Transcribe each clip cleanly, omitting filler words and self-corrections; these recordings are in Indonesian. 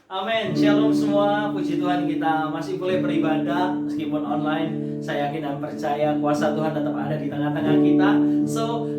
Amin, shalom semua, puji Tuhan kita masih boleh beribadah meskipun online. Saya yakin dan percaya kuasa Tuhan tetap ada di tengah-tengah kita.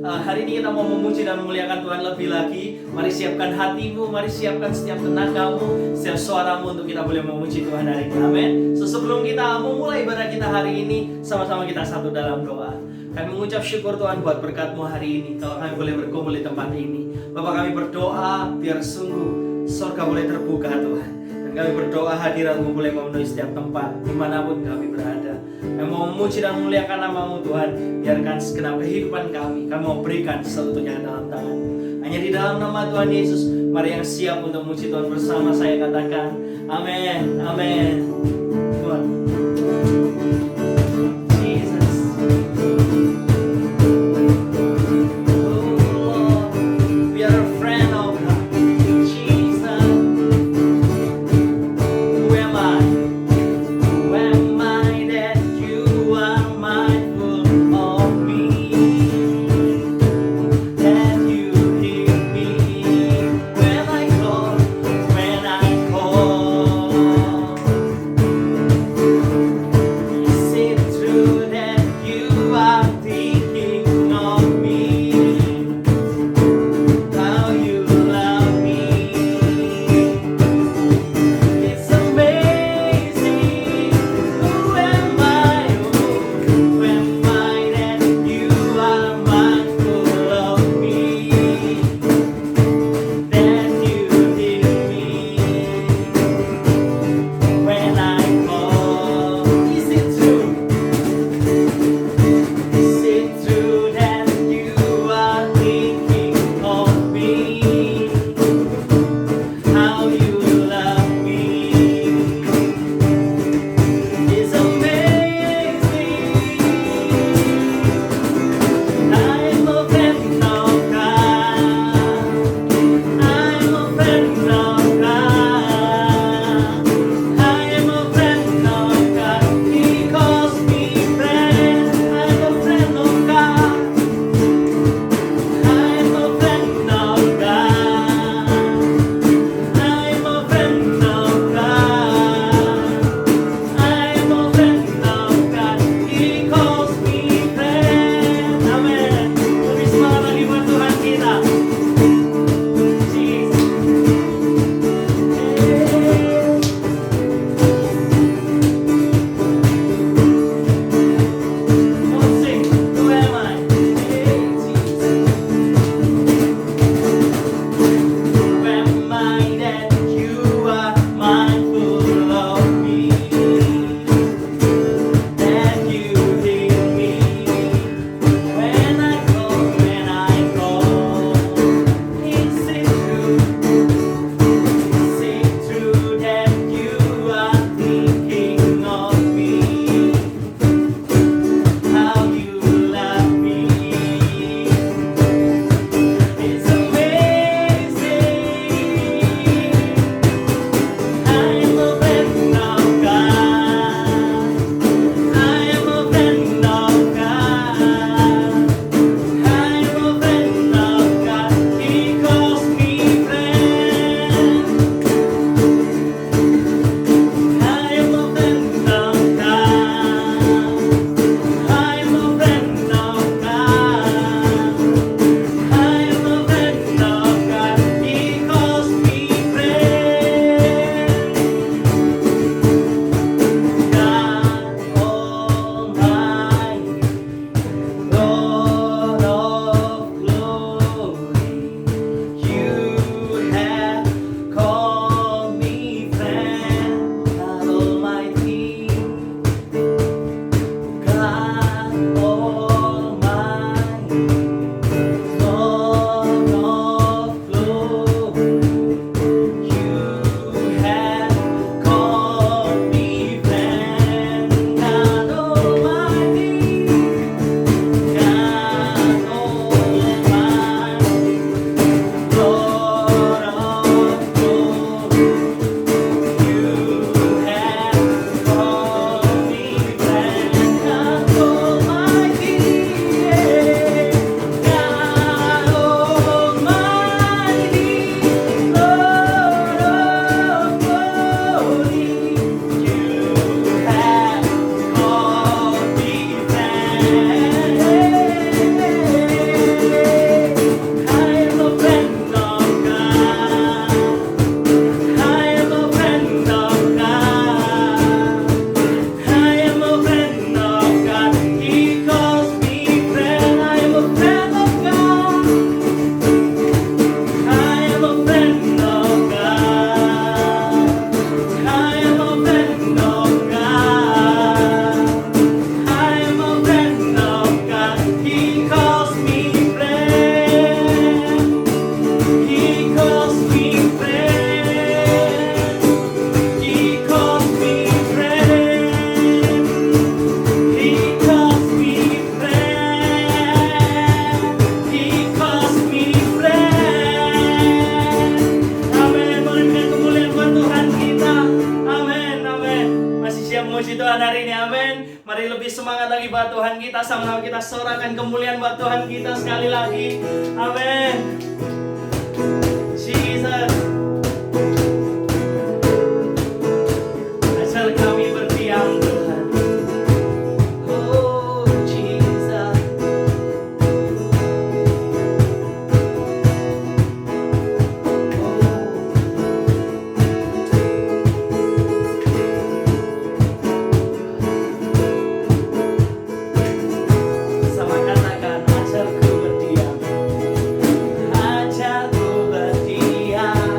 Hari ini kita mau memuji dan memuliakan Tuhan lebih lagi. Mari siapkan hatimu, mari siapkan setiap tenagamu, setiap suaramu untuk kita boleh memuji Tuhan hari ini. Amin. Sebelum kita memulai ibadah kita hari ini, sama-sama kita satu dalam doa. Kami mengucap syukur Tuhan buat berkat-Mu hari ini. Kalau kami boleh berkumpul di tempat ini, Bapak, kami berdoa biar sungguh surga boleh terbuka Tuhan. Dan kami berdoa hadirat-Mu boleh memenuhi setiap tempat dimanapun kami berada. Kami mau memuji dan memuliakan nama-Mu Tuhan. Biarkan segenap kehidupan kami mau berikan seutuhnya ke dalam tangan. Hanya di dalam nama Tuhan Yesus, mari yang siap untuk memuji Tuhan bersama saya katakan amin, amin. Tuhan Jesus. Tuhan hari ini, amin. Mari lebih semangat lagi buat Tuhan kita, sama-sama kita sorakan kemuliaan buat Tuhan kita sekali lagi, amin. Jesus, ajar kami berdiam Tuhan. Oh Jesus, sama katakan ajarku berdiam, ajarku berdiam.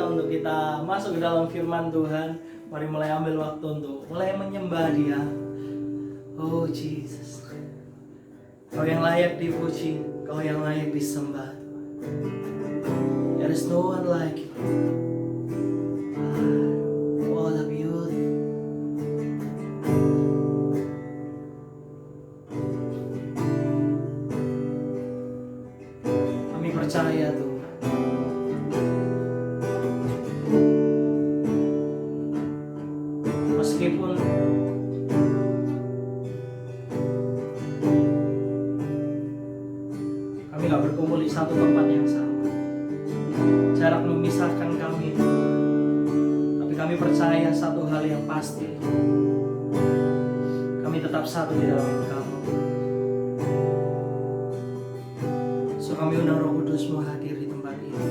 kita untuk kita masuk ke dalam firman Tuhan. Mari mulai ambil waktu untuk mulai menyembah Dia. Oh Jesus, Kau yang layak dipuji, Kau yang layak disembah. There is no one like you. What a beauty. Kami percaya Tuhan. Meskipun kami gak berkumpul di satu tempat yang sama, jarak memisahkan kami, tapi kami percaya satu hal yang pasti, kami tetap satu di dalam Kamu. So kami undang Roh Kudus-Mu hadir di tempat ini.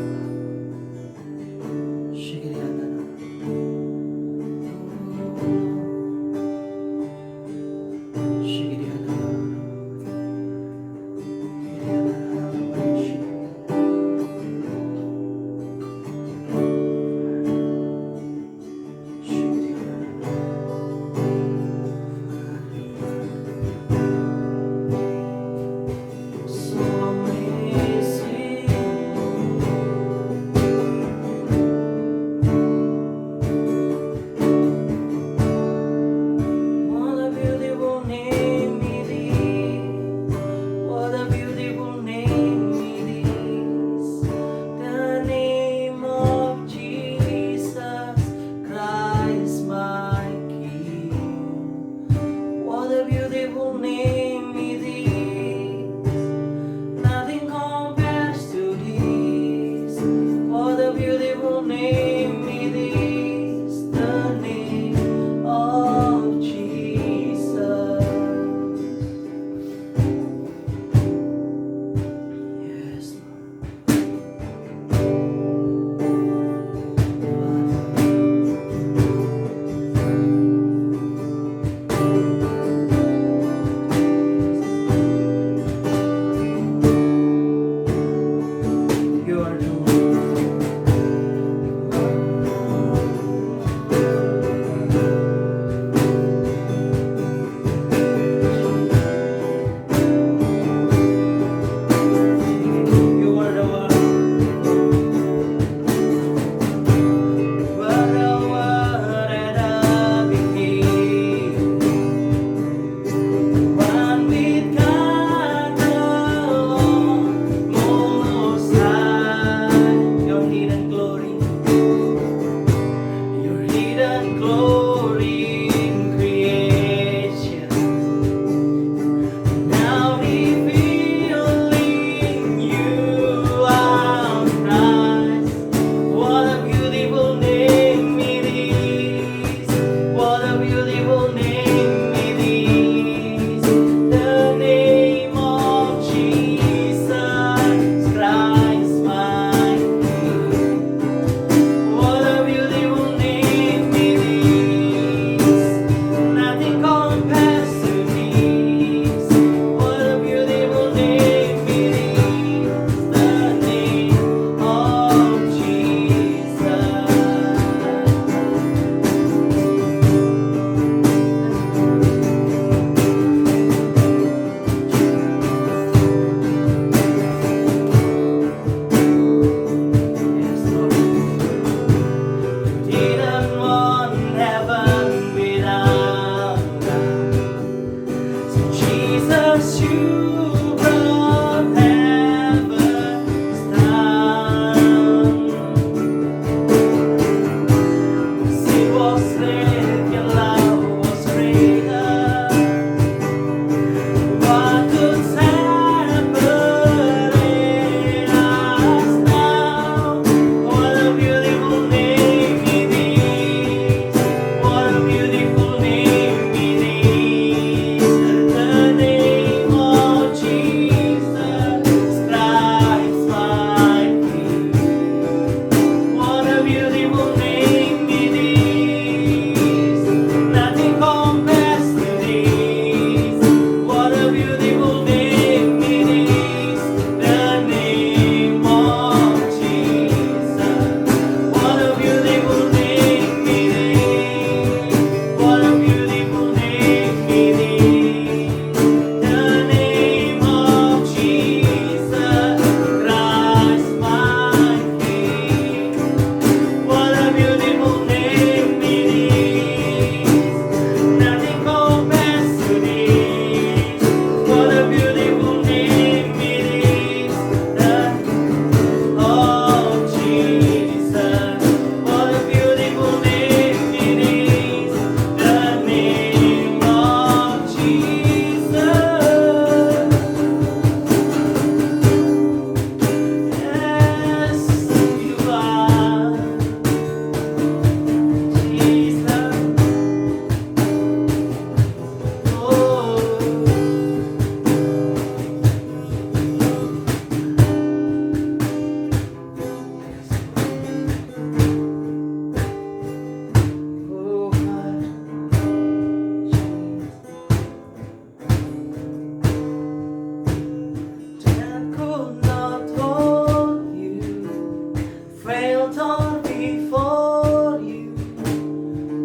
on before you.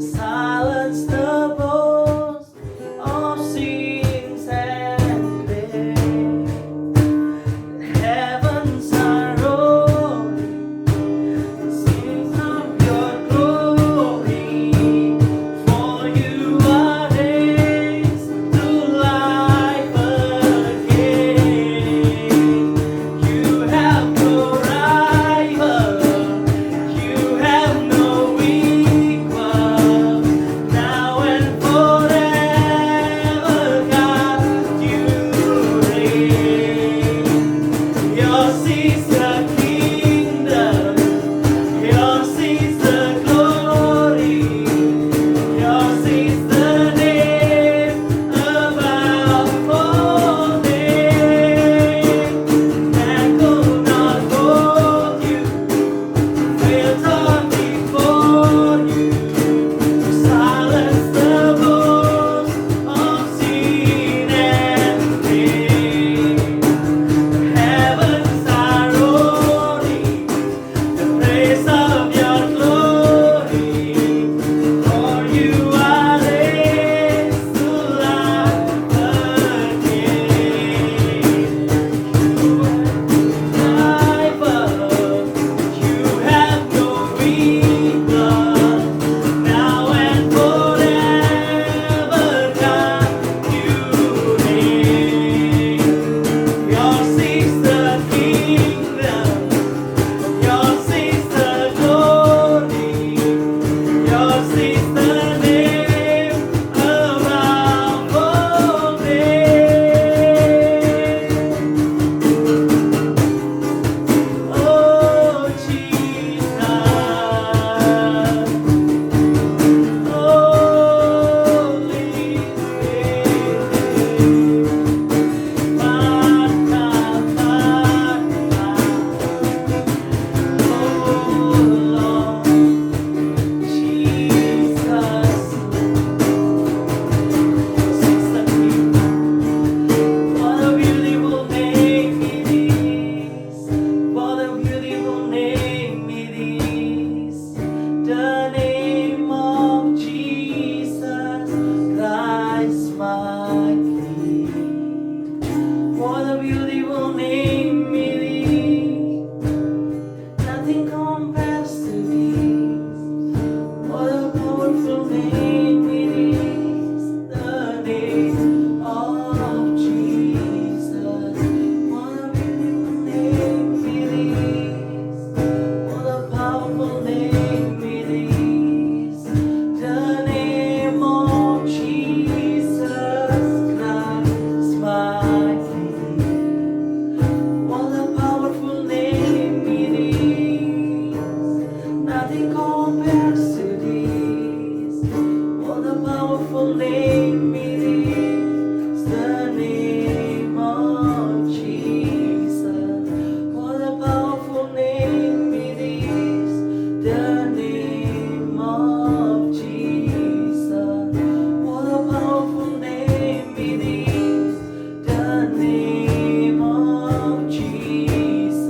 Silence the boast of sins and pain. Heavens are rolling, sings of your glory. For you are raised to life again. You have no rival, you have no equal. Now and forever, God, you reign. Yours is the kingdom, yours is the glory, yours is the name above all names. That could not hold you, will turn before you. Silence the boast of sin and pain. Heavens are rolling, the praise of your glory. For you are raised to life again. You have no equal. Now and forever, God, you reign. Yours is the kingdom, yours is the glory, yours is the name above all names. Oh, Jesus. Holy Spirit, Maranatha. Oh Lord Jesus, sings the King. What a beautiful name it is. What a beautiful name it is. The name of Jesus Christ, my King. What a beautiful name it is. Nothing compares to this. What a powerful name it is. The name of Jesus. What a beautiful name it is. What a powerful name it is. The name of Jesus Christ, my King. What a powerful name it is. Nothing compares to this. What a powerful name it is. The name of Jesus. What a powerful name it is. The name of Jesus. What a powerful name it is. The name of Jesus.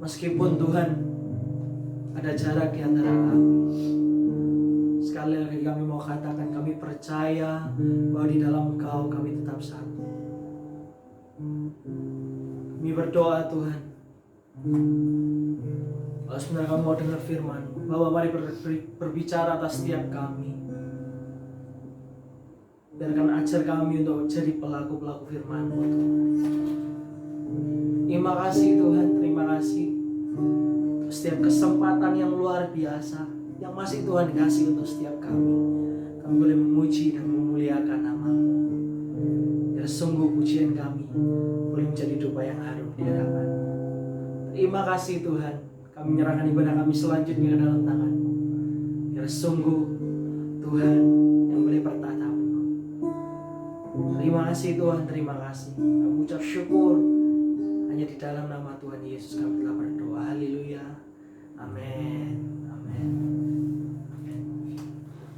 Meskipun Tuhan ada jarak di antara kami, sekali lagi kami mau katakan kami percaya bahwa di dalam Engkau kami tetap satu. Kami berdoa Tuhan, kalau sebenarnya kami mau dengar firman, bahwa mari berbicara atas setiap kami. Biarkan ajar kami untuk jadi pelaku-pelaku firman-Mu Tuhan. Terima kasih Tuhan, terima kasih setiap kesempatan yang luar biasa yang masih Tuhan kasih untuk setiap kami. Kami boleh memuji dan memuliakan nama-Mu. Biar sungguh pujian kami boleh menjadi dupa yang harum di hadapan-Mu. Terima kasih Tuhan, kami menyerahkan ibadah kami selanjutnya ke dalam tangan-Mu. Biar sungguh Tuhan yang boleh bertata penuh. Terima kasih Tuhan, terima kasih. Kami ucap syukur hanya di dalam nama Tuhan Yesus kami telah berdoa. Haleluya. Amin. Amin. Amin.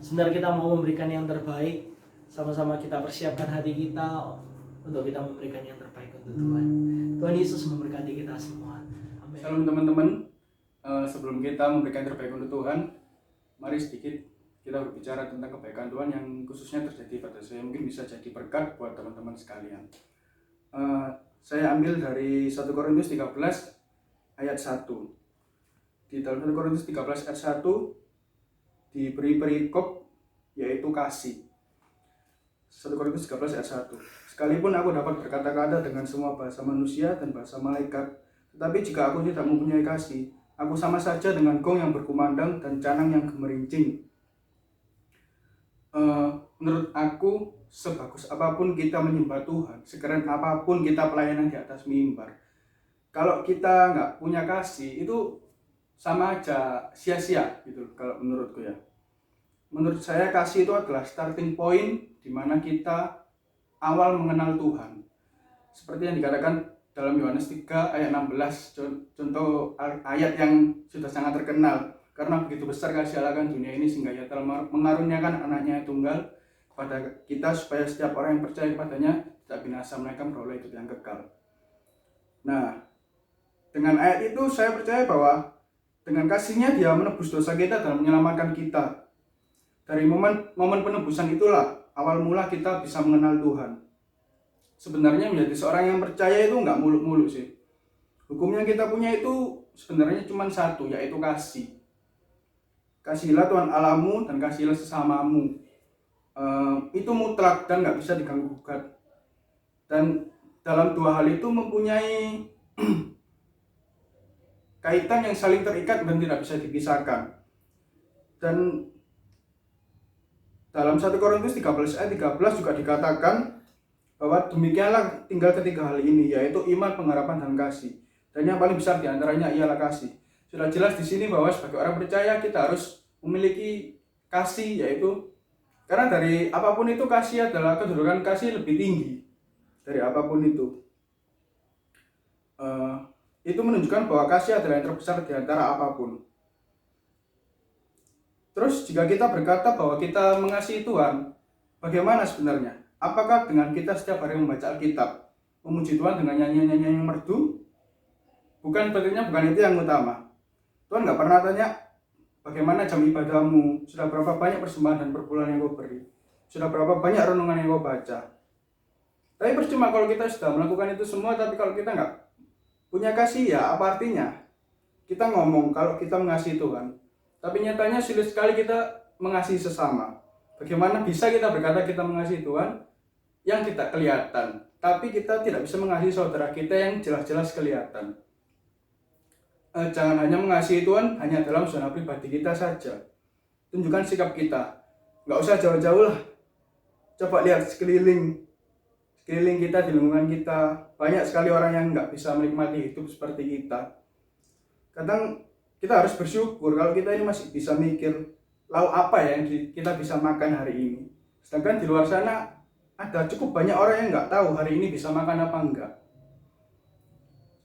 Sebenarnya kita mau memberikan yang terbaik. Sama-sama kita persiapkan hati kita untuk kita memberikan yang terbaik untuk Tuhan. Tuhan Yesus memberkati kita semua. Amin. Shalom teman-teman. Sebelum kita memberikan yang terbaik untuk Tuhan, mari sedikit kita berbicara tentang kebaikan Tuhan yang khususnya terjadi pada saya. Mungkin bisa jadi berkat buat teman-teman sekalian. Saya ambil dari 1 Korintus 13 ayat 1. Di dalam 1 Korintus 13 ayat 1 diberi perikop yaitu kasih. 1 Korintus 13 ayat 1. Sekalipun aku dapat berkata-kata dengan semua bahasa manusia dan bahasa malaikat, tetapi jika aku tidak mempunyai kasih, aku sama saja dengan gong yang berkumandang dan canang yang gemerincing. Menurut aku, sebagus apapun kita menyembah Tuhan, sekeren apapun kita pelayanan di atas mimbar, kalau kita nggak punya kasih, itu sama aja sia-sia gitu kalau menurutku ya. Menurut saya kasih itu adalah starting point di mana kita awal mengenal Tuhan. Seperti yang dikatakan dalam Yohanes 3 ayat 16, contoh ayat yang sudah sangat terkenal. Karena begitu besar kasih Allah akan dunia ini sehingga Ia telah mengaruniakan anaknya yang tunggal kepada kita supaya setiap orang yang percaya kepadanya tidak binasa melainkan beroleh hidup yang kekal. Nah, dengan ayat itu saya percaya bahwa dengan kasihnya Dia menebus dosa kita dan menyelamatkan kita. Dari momen penebusan itulah awal mula kita bisa mengenal Tuhan. Sebenarnya menjadi seorang yang percaya itu nggak muluk-muluk sih. Hukum yang kita punya itu sebenarnya cuma satu, yaitu kasih. Kasihilah Tuhan Allahmu dan kasihilah sesamamu. Itu mutlak dan nggak bisa diganggu gugat. Dan dalam dua hal itu mempunyai kaitan yang saling terikat dan tidak bisa dipisahkan. Dan dalam 1 Korintus 13 ayat 13 juga dikatakan bahwa demikianlah tinggal ketiga hal ini, yaitu iman, pengharapan, dan kasih. Dan yang paling besar diantaranya ialah kasih. Sudah jelas di sini bahwa sebagai orang percaya kita harus memiliki kasih, yaitu karena dari apapun itu kasih adalah kedudukan kasih lebih tinggi dari apapun itu. Itu menunjukkan bahwa kasih adalah yang terbesar di antara apapun. Terus jika kita berkata bahwa kita mengasihi Tuhan, bagaimana sebenarnya? Apakah dengan kita setiap hari membaca Alkitab, memuji Tuhan dengan nyanyian-nyanyian yang merdu? Bukan itu yang utama. Tuhan nggak pernah tanya, bagaimana jam ibadahmu? Sudah berapa banyak persembahan dan perbulan yang kau beri? Sudah berapa banyak renungan yang kau baca? Tapi percuma kalau kita sudah melakukan itu semua, tapi kalau kita nggak punya kasih, ya apa artinya? Kita ngomong kalau kita mengasihi Tuhan, tapi nyatanya sulit sekali kita mengasihi sesama. Bagaimana bisa kita berkata kita mengasihi Tuhan yang tidak kelihatan, tapi kita tidak bisa mengasihi saudara kita yang jelas-jelas kelihatan. Jangan hanya mengasihi Tuhan hanya dalam zona pribadi kita saja. Tunjukkan sikap kita. Nggak usah jauh-jauh lah. Coba lihat sekeliling kita, di lingkungan kita. Banyak sekali orang yang nggak bisa menikmati hidup seperti kita. Kadang kita harus bersyukur kalau kita ini masih bisa mikir lauk apa yang kita bisa makan hari ini. Sedangkan di luar sana ada cukup banyak orang yang nggak tahu hari ini bisa makan apa enggak.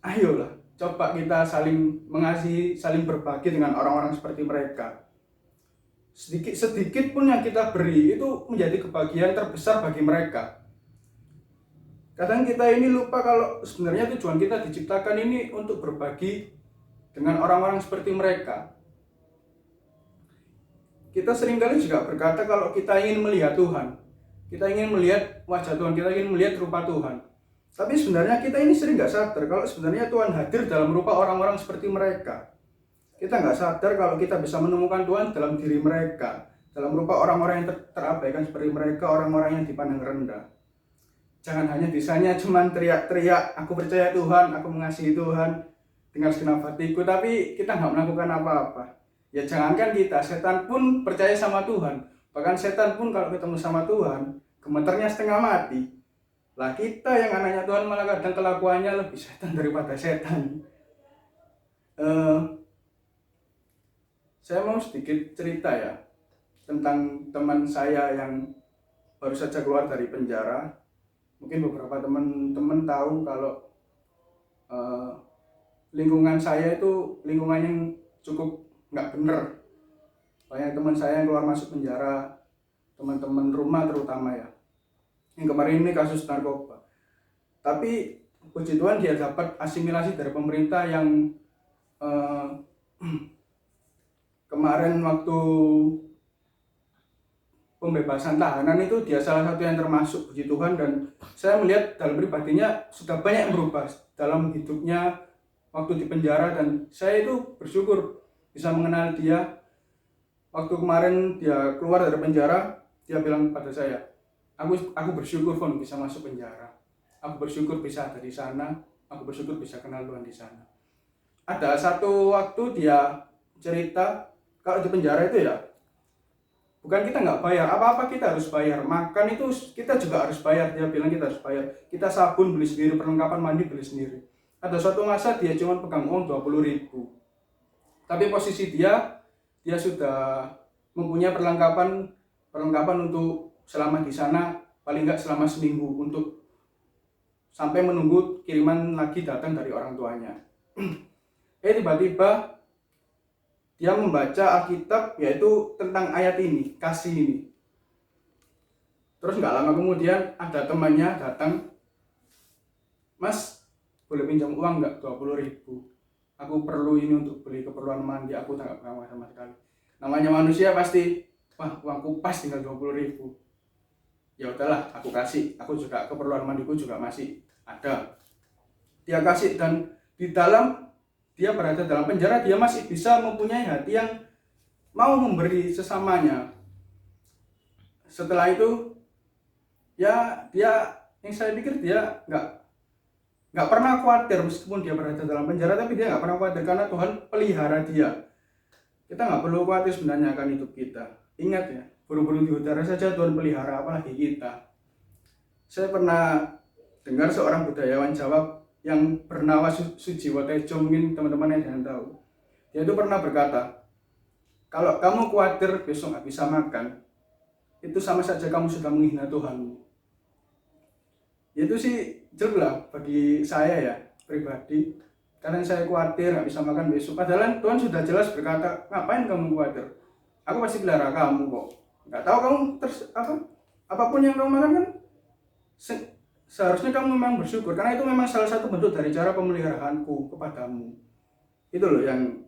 Ayolah, coba kita saling mengasihi, saling berbagi dengan orang-orang seperti mereka. Sedikit pun yang kita beri itu menjadi kebahagiaan terbesar bagi mereka. Kadang kita ini lupa kalau sebenarnya tujuan kita diciptakan ini untuk berbagi dengan orang-orang seperti mereka. Kita seringkali juga berkata kalau kita ingin melihat Tuhan, kita ingin melihat wajah Tuhan, kita ingin melihat rupa Tuhan. Tapi sebenarnya kita ini sering nggak sadar kalau sebenarnya Tuhan hadir dalam rupa orang-orang seperti mereka. Kita nggak sadar kalau kita bisa menemukan Tuhan dalam diri mereka, dalam rupa orang-orang yang terabaikan seperti mereka, orang-orang yang dipandang rendah. Jangan hanya bisanya cuman teriak-teriak, aku percaya Tuhan, aku mengasihi Tuhan dengan segenap hatiku, tapi kita nggak melakukan apa-apa. Ya jangankan kita, setan pun percaya sama Tuhan. Bahkan setan pun kalau ketemu sama Tuhan, gemeternya setengah mati. Lah kita yang anaknya Tuhan malah kadang kelakuannya lebih setan daripada setan. Saya mau sedikit cerita ya tentang teman saya yang baru saja keluar dari penjara. Mungkin beberapa teman-teman tahu kalau lingkungan saya itu lingkungan yang cukup nggak bener. Banyak teman saya yang keluar masuk penjara, teman-teman rumah terutama ya. Yang kemarin ini kasus narkoba. Tapi puji Tuhan dia dapat asimilasi dari pemerintah yang kemarin waktu pembebasan tahanan itu dia salah satu yang termasuk, puji Tuhan. Dan saya melihat dalam pribadinya sudah banyak yang berubah dalam hidupnya waktu di penjara, dan saya itu bersyukur bisa mengenal dia. Waktu kemarin dia keluar dari penjara, dia bilang pada saya, aku bersyukur Fon bisa masuk penjara, aku bersyukur bisa ada di sana, aku bersyukur bisa kenal Tuhan di sana. Ada satu waktu dia cerita kalau di penjara itu ya bukan kita nggak bayar, apa-apa kita harus bayar. Makan itu kita juga harus bayar, dia bilang kita harus bayar. Kita sabun beli sendiri, perlengkapan mandi beli sendiri. Ada suatu masa dia cuma pegang uang 20.000. Tapi posisi dia sudah mempunyai perlengkapan untuk selama di sana, paling nggak selama seminggu, untuk sampai menunggu kiriman lagi datang dari orang tuanya. Tiba-tiba dia membaca Alkitab, yaitu tentang ayat ini, kasih ini. Terus nggak lama kemudian ada temannya datang, Mas, boleh pinjam uang nggak 20.000? Aku perlu ini untuk beli keperluan mandi, aku tak pernah sama sekali. Namanya manusia pasti, wah uangku pas tinggal 20.000. Ya udahlah, aku kasih. Aku juga keperluan mandiku juga masih ada. Dia kasih, dan di dalam dia berada dalam penjara, dia masih bisa mempunyai hati yang mau memberi sesamanya. Setelah itu, ya dia, yang saya pikir dia nggak nggak pernah khawatir meskipun dia berada dalam penjara, tapi dia nggak pernah khawatir karena Tuhan pelihara dia. Kita nggak perlu khawatir sebenarnya akan hidup kita. Ingat ya, burung-burung di udara saja Tuhan pelihara, apalagi kita. Saya pernah dengar seorang budayawan Jawa yang bernama Sujiwo Tejo, mungkin teman-teman yang tahu. Dia itu pernah berkata, kalau kamu khawatir besok nggak bisa makan, itu sama saja kamu sudah menghina Tuhanmu. Itu sih jelas bagi saya ya, pribadi. Karena saya khawatir nggak bisa makan besok. Padahal Tuhan sudah jelas berkata, ngapain kamu khawatir? Aku pasti pelihara kamu kok. Nggak tahu kamu apapun yang kamu makan kan, seharusnya kamu memang bersyukur. Karena itu memang salah satu bentuk dari cara pemeliharaanku kepadamu. Itu loh yang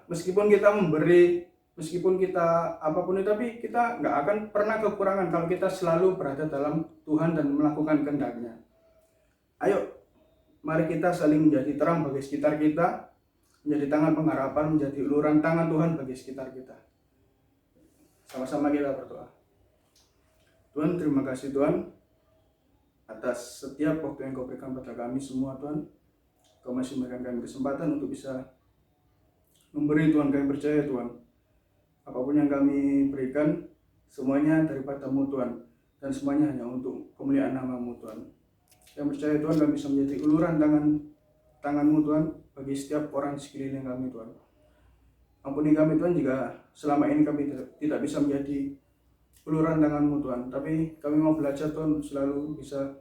meskipun kita memberi, meskipun kita apapun itu, tapi kita nggak akan pernah kekurangan kalau kita selalu berada dalam Tuhan dan melakukan kehendak-Nya. Ayo, mari kita saling menjadi terang bagi sekitar kita, menjadi tangan pengharapan, menjadi uluran tangan Tuhan bagi sekitar kita. Sama-sama kita berdoa. Tuhan, terima kasih Tuhan atas setiap waktu yang Kau berikan pada kami semua Tuhan. Kau masih memberikan kami kesempatan untuk bisa memberi Tuhan. Kami percaya Tuhan, apapun yang kami berikan semuanya daripada-Mu Tuhan, dan semuanya hanya untuk kemuliaan nama-Mu Tuhan. Kami percaya Tuhan kami bisa menjadi uluran tangan-Mu Tuhan bagi setiap orang di sekeliling kami Tuhan. Ampuni kami Tuhan jika selama ini kami tidak bisa menjadi uluran tangan-Mu Tuhan, tapi kami mau belajar Tuhan selalu bisa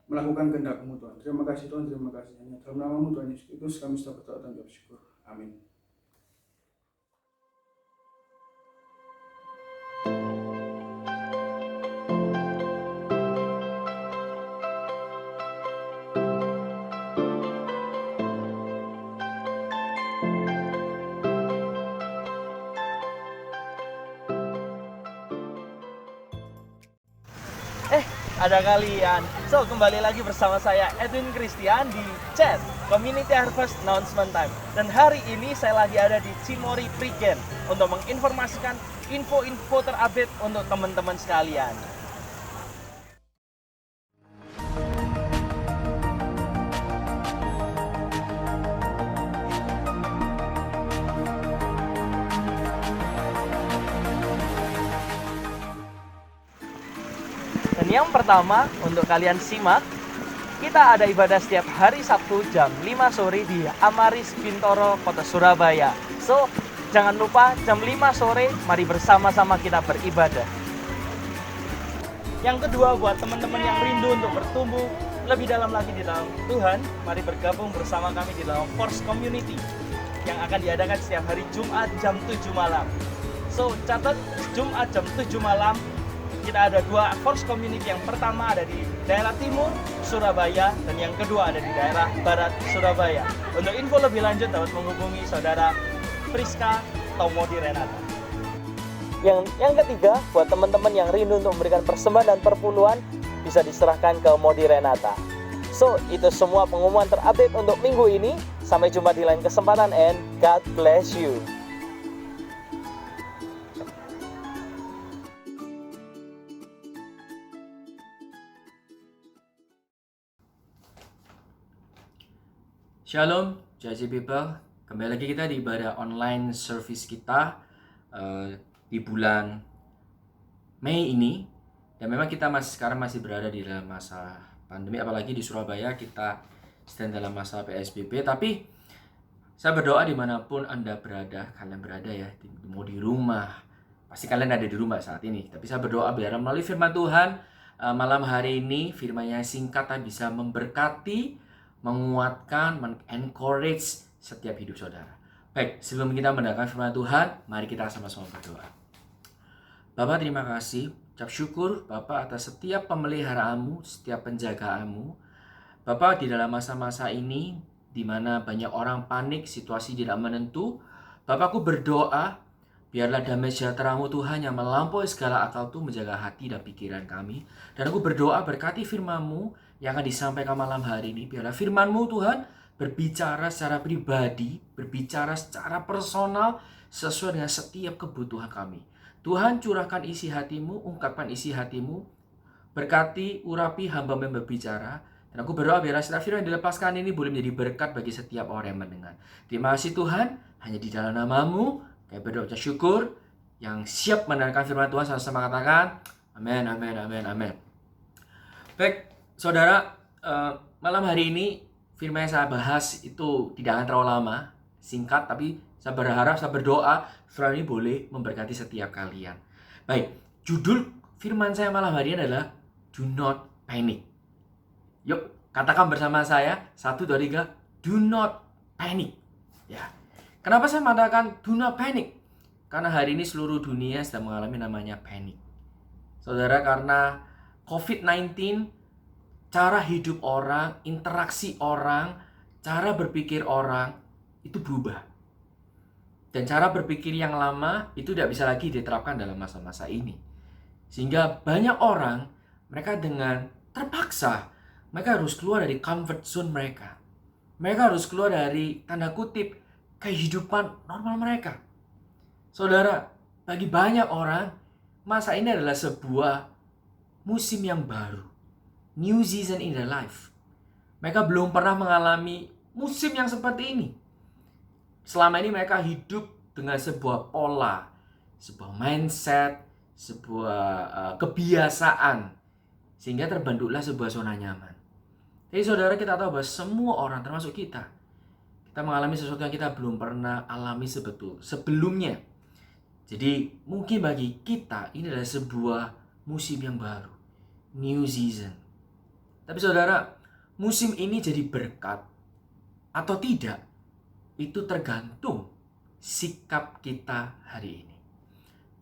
melakukan kehendak-Mu Tuhan. Terima kasih Tuhan, terima kasih. Hanya dalam nama-Mu Tuhan Yesus kami sudah berdoa dan bersyukur. Amin. Ada kalian. So, kembali lagi bersama saya Edwin Christian di chat Community Harvest Announcement Time. Dan hari ini saya lagi ada di Cimory Prigen untuk menginformasikan info-info terupdate untuk teman-teman sekalian. Dan yang pertama, untuk kalian simak, kita ada ibadah setiap hari Sabtu jam 5 sore di Amaris Bintoro, Kota Surabaya. So, jangan lupa jam 5 sore, mari bersama-sama kita beribadah. Yang kedua, buat teman-teman yang rindu untuk bertumbuh lebih dalam lagi di dalam Tuhan, mari bergabung bersama kami di dalam Force Community yang akan diadakan setiap hari Jumat jam 7 malam. So, catat Jumat jam 7 malam, kita ada dua Force Community. Yang pertama ada di daerah timur Surabaya dan yang kedua ada di daerah barat Surabaya. Untuk info lebih lanjut dapat menghubungi saudara Priska Tomodi Renata. Yang ketiga, buat teman-teman yang rindu untuk memberikan persembahan dan perpuluhan, bisa diserahkan ke Modi Renata. So, itu semua pengumuman terupdate untuk minggu ini. Sampai jumpa di lain kesempatan and God bless you. Shalom, Judge People. Kembali lagi kita di ibadah online service kita di bulan Mei ini. Dan memang kita sekarang masih berada di dalam masa pandemi, apalagi di Surabaya kita sedang dalam masa PSBB. Tapi saya berdoa dimanapun Anda berada, kalian berada ya, mau di rumah. Pasti kalian ada di rumah saat ini. Tapi saya berdoa biar melalui firman Tuhan malam hari ini, firman yang singkat bisa memberkati, menguatkan, encourage setiap hidup saudara. Baik, sebelum kita mendengarkan firman Tuhan, mari kita sama-sama berdoa. Bapak, terima kasih. Ucap syukur Bapak atas setiap pemeliharaanmu, setiap penjagaanmu. Bapak, di dalam masa-masa ini, di mana banyak orang panik, situasi tidak menentu, Bapak, aku berdoa, biarlah damai sejahtera-Mu Tuhan yang melampaui segala akal itu menjaga hati dan pikiran kami. Dan aku berdoa berkati firman-Mu yang akan disampaikan malam hari ini. Biarlah firman-Mu Tuhan berbicara secara pribadi, berbicara secara personal, sesuai dengan setiap kebutuhan kami. Tuhan, curahkan isi hati-Mu, ungkapkan isi hati-Mu, berkati, urapi hamba-Mu yang berbicara, Dan aku berdoa biar setiap firman yang dilepaskan ini boleh menjadi berkat bagi setiap orang yang mendengar. Terima kasih Tuhan, hanya di dalam nama-Mu kami berdoa ucap syukur. Yang siap mendengarkan firman Tuhan sama-sama katakan amin, amin, amin, amin. Baik, saudara, malam hari ini firman yang saya bahas itu tidak akan terlalu lama, singkat, tapi saya berharap, saya berdoa firman ini boleh memberkati setiap kalian. Baik, judul firman saya malam hari ini adalah Do Not Panic. Yuk, katakan bersama saya, 1, 2, 3, do not panic. Ya. Kenapa saya mengatakan do not panic? Karena hari ini seluruh dunia sedang mengalami namanya panic. Saudara, karena COVID-19, cara hidup orang, interaksi orang, cara berpikir orang, itu berubah. Dan cara berpikir yang lama itu tidak bisa lagi diterapkan dalam masa-masa ini. Sehingga banyak orang, mereka dengan terpaksa, mereka harus keluar dari comfort zone mereka. Mereka harus keluar dari, tanda kutip, kehidupan normal mereka. Saudara, bagi banyak orang, masa ini adalah sebuah musim yang baru. New season in their life. Mereka belum pernah mengalami musim yang seperti ini. Selama ini mereka hidup dengan sebuah pola, sebuah mindset, sebuah kebiasaan. Sehingga terbentuklah sebuah zona nyaman. Jadi saudara, kita tahu bahwa semua orang termasuk kita mengalami sesuatu yang kita belum pernah alami sebelumnya. Jadi mungkin bagi kita ini adalah sebuah musim yang baru, new season. Tapi saudara, musim ini jadi berkat atau tidak, itu tergantung sikap kita hari ini.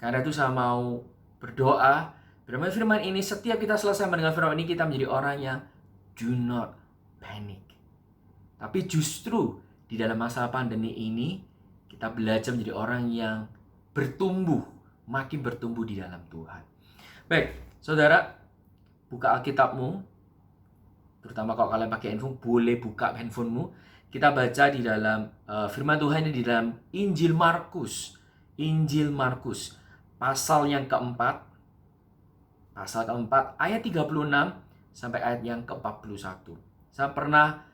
Karena itu saya mau berdoa, firman ini setiap kita selesai mendengar firman ini, kita menjadi orang yang do not panic. Tapi justru di dalam masa pandemi ini, kita belajar menjadi orang yang bertumbuh, makin bertumbuh di dalam Tuhan. Baik, saudara, buka Alkitabmu. Terutama kalau kalian pakai handphone, boleh buka handphonemu. Kita baca di dalam firman Tuhan ini di dalam Injil Markus. Injil Markus, pasal yang keempat, ayat 36 sampai ayat yang ke-41. Saya pernah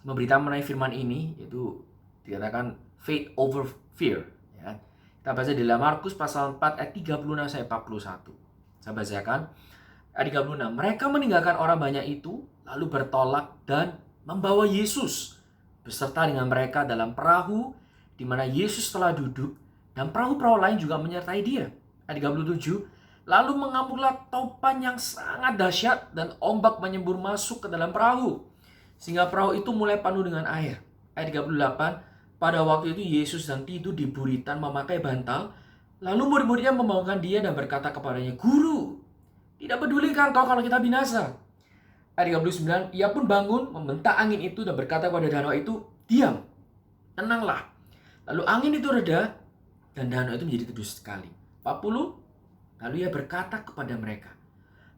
memberitakan mengenai firman ini, yaitu dikatakan faith over fear. Ya. Kita baca di dalam Markus pasal 4 ayat 36 sampai 41. Saya bacakan ayat 36. Mereka meninggalkan orang banyak itu, lalu bertolak dan membawa Yesus beserta dengan mereka dalam perahu di mana Yesus telah duduk, dan perahu-perahu lain juga menyertai dia. Ayat 37. Lalu mengamuklah topan yang sangat dahsyat dan ombak menyembur masuk ke dalam perahu, sehingga perahu itu mulai penuh dengan air. Ayat 38. Pada waktu itu Yesus sedang tidur di buritan memakai bantal. Lalu murid-muridnya membangunkan dia dan berkata kepadanya, Guru, tidak pedulikan kau kalau kita binasa? Ayat 39. Ia pun bangun, membentak angin itu dan berkata kepada danau itu, diam, tenanglah. Lalu angin itu reda dan danau itu menjadi teduh sekali. 40. Lalu ia berkata kepada mereka,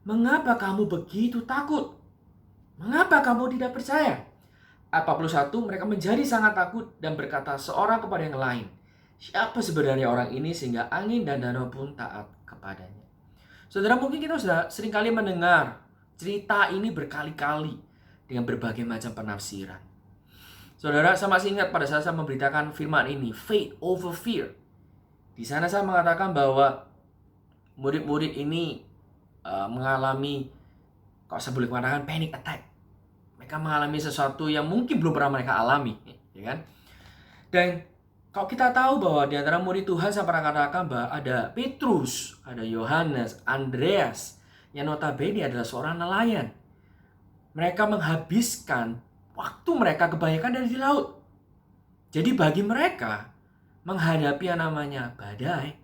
mengapa kamu begitu takut? Mengapa kamu tidak percaya? Ayat 41, mereka menjadi sangat takut dan berkata seorang kepada yang lain, siapa sebenarnya orang ini sehingga angin dan danau pun taat kepadanya? Saudara, mungkin kita sudah seringkali mendengar cerita ini berkali-kali dengan berbagai macam penafsiran. Saudara, saya masih ingat pada saat saya memberitakan firman ini, faith over fear. Di sana saya mengatakan bahwa murid-murid ini mengalami, kalau saya boleh mengatakan, panic attack. Mereka mengalami sesuatu yang mungkin belum pernah mereka alami, ya kan? Dan kalau kita tahu bahwa di antara murid Tuhan, saya pernah katakan bahwa ada Petrus, ada Yohanes, Andreas, yang notabene adalah seorang nelayan. Mereka menghabiskan waktu mereka kebanyakan dari di laut. Jadi bagi mereka, menghadapi yang namanya badai,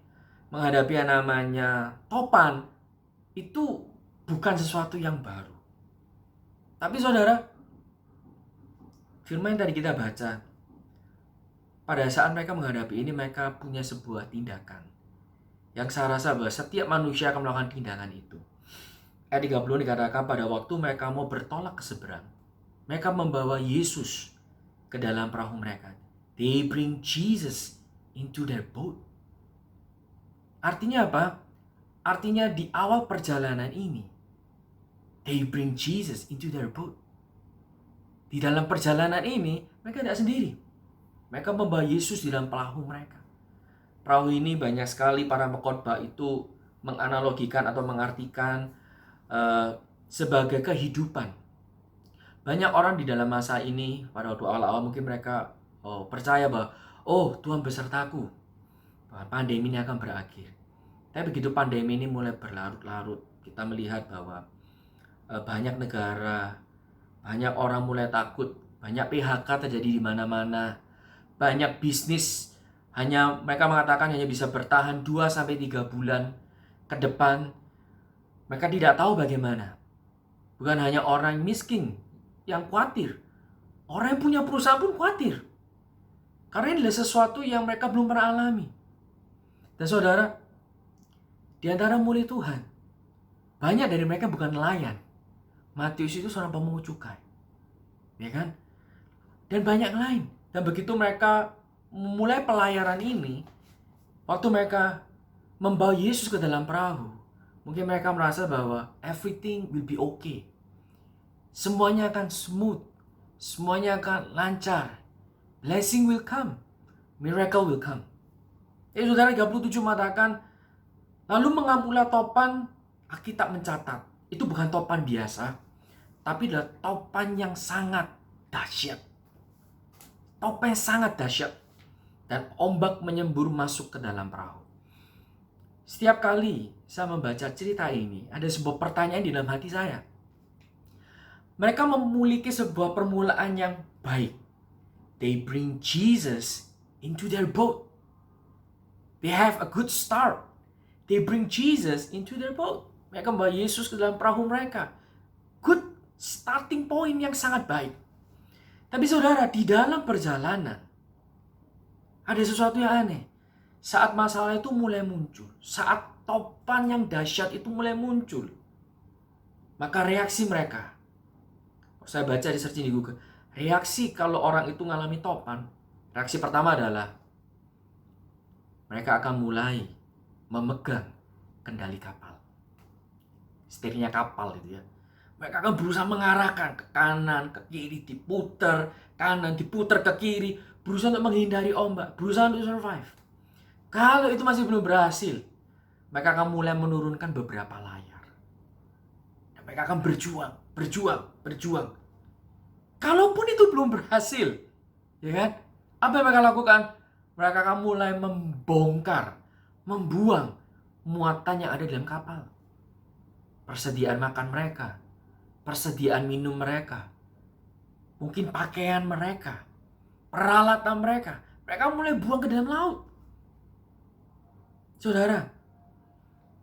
menghadapi yang namanya topan, itu bukan sesuatu yang baru. Tapi saudara, firman yang tadi kita baca, pada saat mereka menghadapi ini, mereka punya sebuah tindakan yang saya rasa bahwa setiap manusia akan melakukan tindakan itu. Ayat 30 dikatakan pada waktu mereka mau bertolak ke seberang, mereka membawa Yesus ke dalam perahu mereka. They bring Jesus into their boat. Artinya apa? Artinya di awal perjalanan ini, They bring Jesus into their boat. Di dalam perjalanan ini, mereka tidak sendiri. Mereka membawa Yesus di dalam perahu mereka. Perahu ini banyak sekali para pengkhotbah itu menganalogikan atau mengartikan sebagai kehidupan. Banyak orang di dalam masa ini, pada waktu awal-awal mungkin mereka percaya bahwa, Tuhan besertaku, bahwa pandemi ini akan berakhir. Tapi begitu pandemi ini mulai berlarut-larut, kita melihat bahwa banyak negara, banyak orang mulai takut, banyak PHK terjadi di mana-mana, banyak bisnis mereka mengatakan hanya bisa bertahan 2-3 bulan ke depan. Mereka tidak tahu bagaimana. Bukan hanya orang miskin yang khawatir, orang yang punya perusahaan pun khawatir. Karena ini adalah sesuatu yang mereka belum pernah alami. Dan saudara, di antara murid Tuhan, banyak dari mereka bukan nelayan. Matius itu seorang pemungut cukai, ya kan? Dan banyak lain. Dan begitu mereka memulai pelayaran ini, waktu mereka membawa Yesus ke dalam perahu, mungkin mereka merasa bahwa everything will be okay. Semuanya akan smooth, semuanya akan lancar. Blessing will come, miracle will come. Saudara 37 mengatakan, lalu mengambillah topan, Alkitab mencatat, itu bukan topan biasa, tapi adalah topan yang sangat dahsyat. Topan yang sangat dahsyat. Dan ombak menyembur masuk ke dalam perahu. Setiap kali saya membaca cerita ini, ada sebuah pertanyaan di dalam hati saya. Mereka memiliki sebuah permulaan yang baik. They bring Jesus into their boat. They have a good start. They bring Jesus into their boat. Mereka membawa Yesus ke dalam perahu mereka. Good starting point yang sangat baik. Tapi saudara, di dalam perjalanan ada sesuatu yang aneh. Saat masalah itu mulai muncul, saat topan yang dahsyat itu mulai muncul, maka reaksi mereka, saya baca di searching di Google, reaksi kalau orang itu mengalami topan, reaksi pertama adalah mereka akan mulai memegang kendali kapal, setirnya kapal itu ya. Mereka akan berusaha mengarahkan ke kanan, ke kiri, diputar kanan, diputar ke kiri, berusaha untuk menghindari ombak, berusaha untuk survive. Kalau itu masih belum berhasil, mereka akan mulai menurunkan beberapa layar. Dan mereka akan berjuang. Kalaupun itu belum berhasil, ya kan? Apa yang mereka lakukan? Mereka akan mulai membongkar, membuang muatan yang ada dalam kapal. Persediaan makan mereka, persediaan minum mereka, mungkin pakaian mereka, peralatan mereka mulai buang ke dalam laut. Saudara,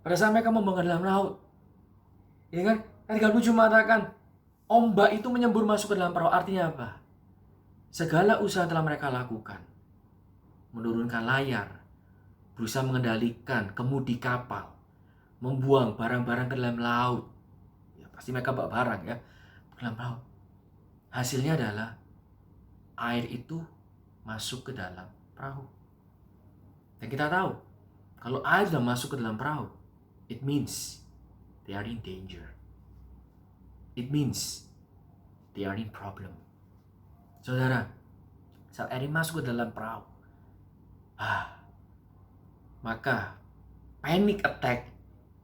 pada saat mereka membuang ke dalam laut, ya kan? Ketika lucu mengatakan ombak itu menyembur masuk ke dalam perahu. Artinya apa? Segala usaha telah mereka lakukan, menurunkan layar, berusaha mengendalikan kemudi kapal, membuang barang-barang ke dalam laut. Ya, pasti mereka bawa barang ya ke dalam laut. Hasilnya adalah air itu masuk ke dalam perahu. Dan kita tahu, kalau air sudah masuk ke dalam perahu, it means they are in danger. It means they are in problem. Saudara, saat air masuk ke dalam perahu, maka panic attack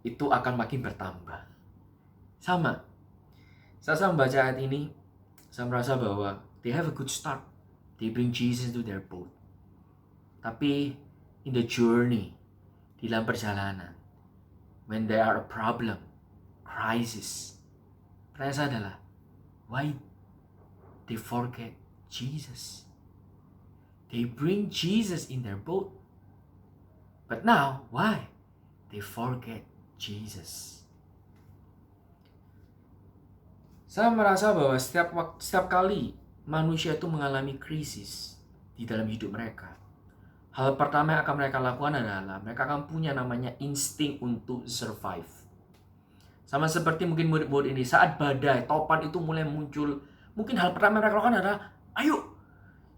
itu akan makin bertambah. Sama, saya membaca ayat ini, saya merasa bahwa they have a good start. They bring Jesus to their boat. Tapi in the journey, di dalam perjalanan, when there are a problem, crisis, pertanyaan saya adalah, why they forget Jesus? They bring Jesus in their boat. But now, why they forget Jesus? Saya merasa bahwa setiap kali manusia itu mengalami krisis di dalam hidup mereka, hal pertama yang akan mereka lakukan adalah mereka akan punya namanya insting untuk survive. Sama seperti mungkin murid-murid ini, saat badai, topan itu mulai muncul, mungkin hal pertama yang mereka lakukan adalah, ayo,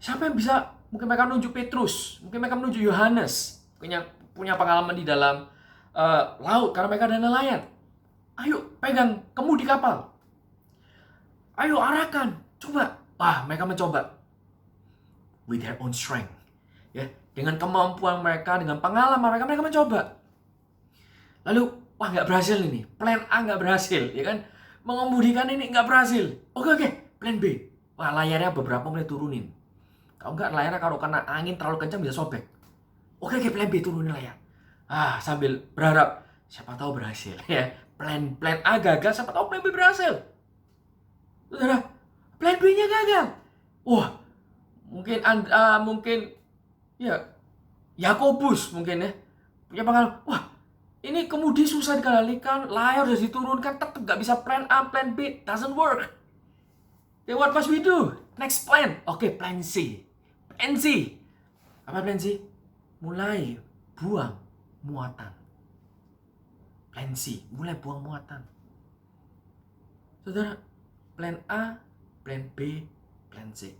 siapa yang bisa, mungkin mereka menunjuk Petrus, mungkin mereka menunjuk Yohanes, punya pengalaman di dalam laut, karena mereka adalah nelayan. Ayo, pegang kemudi kapal. Ayo arahkan, coba. Mereka mencoba with their own strength. Ya, dengan kemampuan mereka, dengan pengalaman mereka, mereka mencoba. Lalu, nggak berhasil ini. Plan A nggak berhasil, ya kan? Mengemudikan ini nggak berhasil. Oke, plan B. Layarnya beberapa mulai turunin. Kalau nggak, layarnya kalau kena angin terlalu kencang bisa sobek. Oke, plan B, turunin layar. Sambil berharap, siapa tahu berhasil. Ya, plan A gagal, siapa tahu plan B berhasil. Saudara, plan B-nya gagal. Mungkin ya Yakobus mungkin ya punya pengalaman. Ini kemudi susah dikendalikan, layar sudah diturunkan, tetap nggak bisa plan A, plan B, doesn't work. Then what must we do? Next plan. Oke, plan C. Plan C. Apa plan C? Mulai buang muatan. Plan C, mulai buang muatan. Saudara, plan A, plan B, plan C.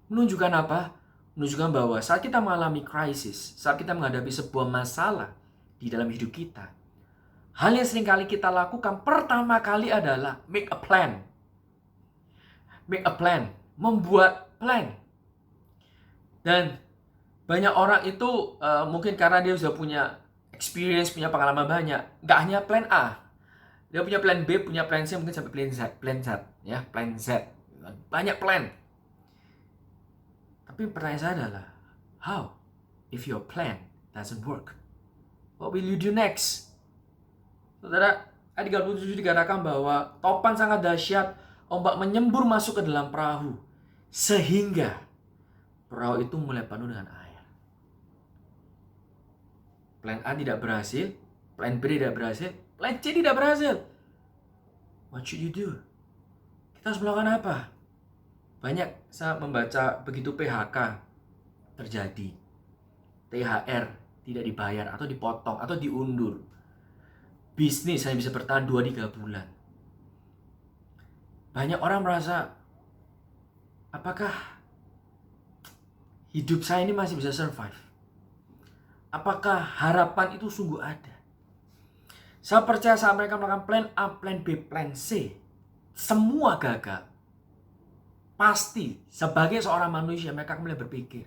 Menunjukkan apa? Menunjukkan bahwa saat kita mengalami krisis, saat kita menghadapi sebuah masalah di dalam hidup kita, hal yang seringkali kita lakukan pertama kali adalah make a plan. Make a plan, membuat plan. Dan banyak orang itu mungkin karena dia sudah punya experience, punya pengalaman banyak, nggak hanya plan A. Dia punya plan B, punya plan C, mungkin sampai plan Z, ya, plan Z. Banyak plan. Tapi pertanyaan saya adalah, how if your plan doesn't work? What will you do next? Saudara, ayat 37 dikatakan bahwa topan sangat dahsyat, ombak menyembur masuk ke dalam perahu, sehingga perahu itu mulai penuh dengan air. Plan A tidak berhasil, plan B tidak berhasil, plan C tidak berhasil. What should you do? Kita harus melakukan apa? Banyak saya membaca begitu PHK terjadi, THR tidak dibayar atau dipotong atau diundur. Bisnis hanya bisa bertahan 2-3 bulan. Banyak orang merasa, apakah hidup saya ini masih bisa survive? Apakah harapan itu sungguh ada? Saya percaya saat mereka melakukan plan A, plan B, plan C, semua gagal. Pasti sebagai seorang manusia mereka mulai berpikir,